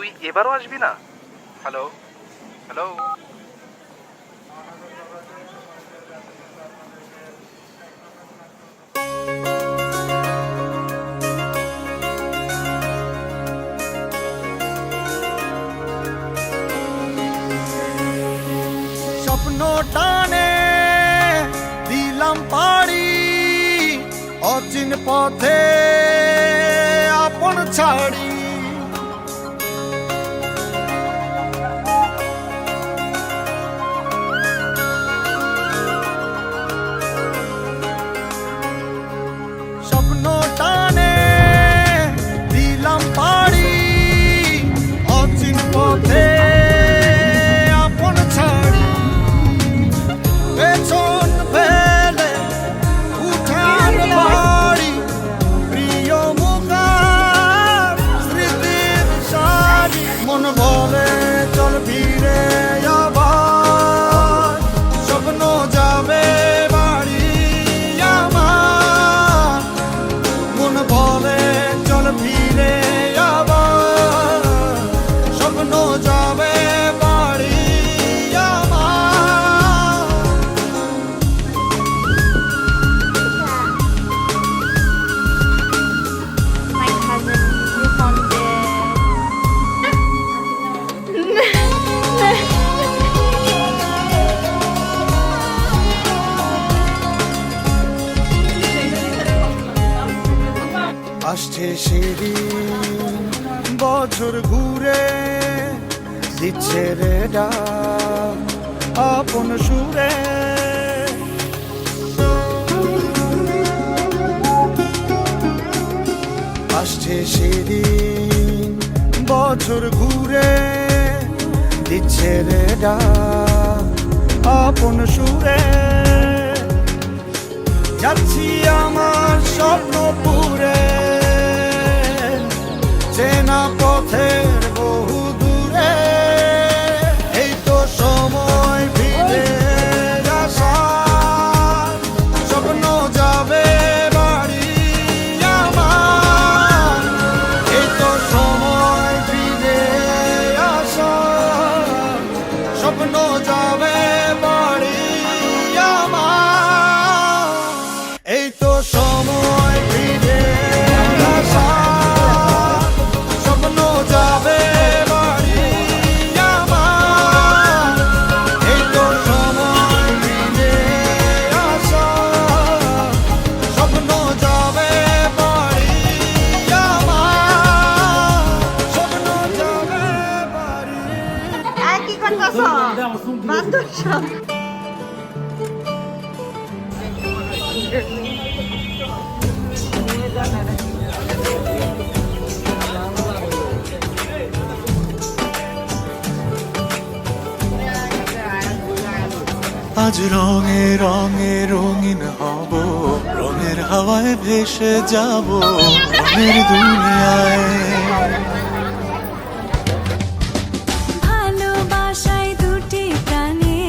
তুই এবারও আসবি না? Hello hello. স্বপ্ন টানে দিলাম পাড়ি, অচিন পথে আপন ছাড়ি। স্বপ্ন টানে দিলাম পাড়ি, অচিন পথে আপন ছাড়ি। পেছন ফেলে উঠান বাড়ি, প্রিয় মুখার স্মৃতির সারি। মন বলে চল ফিরে আবার, স্বপ্ন যাবে বাড়ি আমার। মন বলে চল ফিরে আবার, স্বপ্ন যাবে বাড়ি আমার। My cousin, you found it. আসছে সেদিন বছর ঘুরে, দিচ্ছে রে ডাক আপন সুরে। আসছে সেদিন বছর ঘুরে, দিচ্ছে রে ডাক আপন সুরে। যাচ্ছি আমার স্বপ্ন পুরে, চেনা পথের বহু দূরে। এই তো সময় ফিরে আসার, স্বপ্ন যাবে বাড়ি আমার। এই তো সময় ফিরে আসার, স্বপ্ন যাবে বাড়ি আমার। এই তো সময় ফিরে আসার, স্বপ্ন যাবে বাড়ি আমার। এই তো সময় ফিরে আসার, স্বপ্ন যাবে বাড়ি আমার। স্বপ্ন যাবে বাড়ি। কি করতেছ? বান্ধব সব। আজ রঙে রঙে রঙিন হব, রঙের হাওয়ায় ভেসে যাব রঙের দুনিয়ায়। ভালোবাসায় দুটি প্রাণে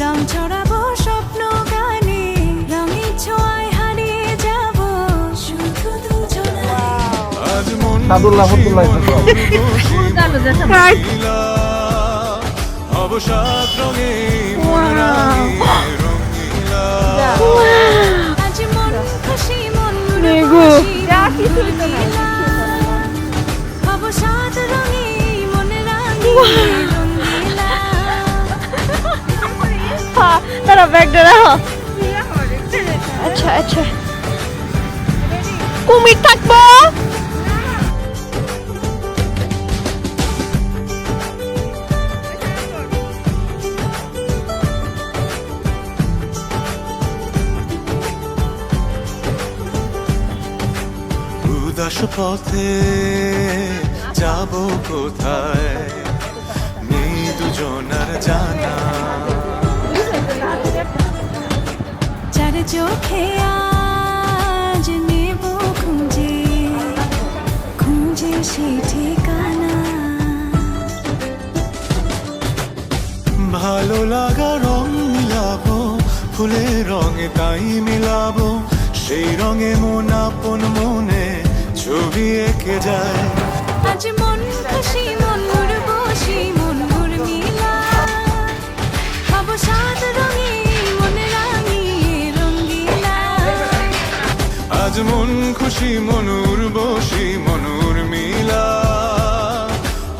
রং ছড়াবো স্বপ্ন গানে, রঙের ছোঁয়ায় হারিয়ে যাব শুধু দুজনায়। আজ মন হব সাত রঙে রঙিলা। আজ মন খুশি মন খুশি রঙিলা। হব সাত রঙে মন রঙিলা। তারা ব্যাগটা রাখো। আচ্ছা আচ্ছা, কুমির থাকবো। উদাস পথে যাব কোথায়, নেই দুজনার জানা। চার চোখে আজ নেব খুঁজে খুঁজে সে ঠিকানা। ভালো লাগা রং মিলাবো, ফুলের রঙে তাই মিলাবো। সেই রঙে মন আপন মনে ছবি এঁকে যায়। আজ মন খুশি মন খুশি মনুর বসি মনুর মিলা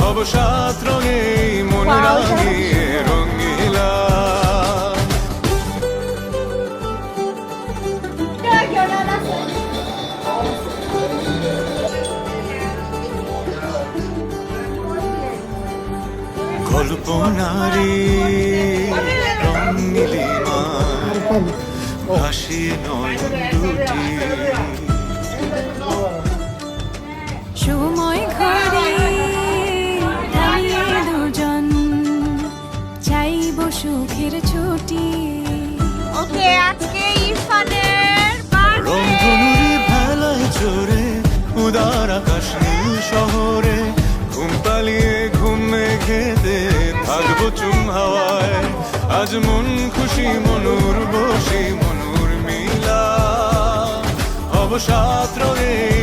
হব সাত রঙে মন Wow, রাঙিয়ে রঙিলা কল্পনারে রং নীলিমার হাসি নয়ন দুটি সময় ঘরে দাঁড়িয়ে দুজন চাইব সুখের ছুটি ওকে আজকে ইরফানের বার্থডে রংধনুরি ভেলায় চড়ে উদার আকাশ নীল শহরে ঘুম পালিয়ে ঘুম মেঘেতে থাকবো চুম হাওয়ায় আজ মন খুশি মনুর বসি মনুর মিলা হব সাত রঙে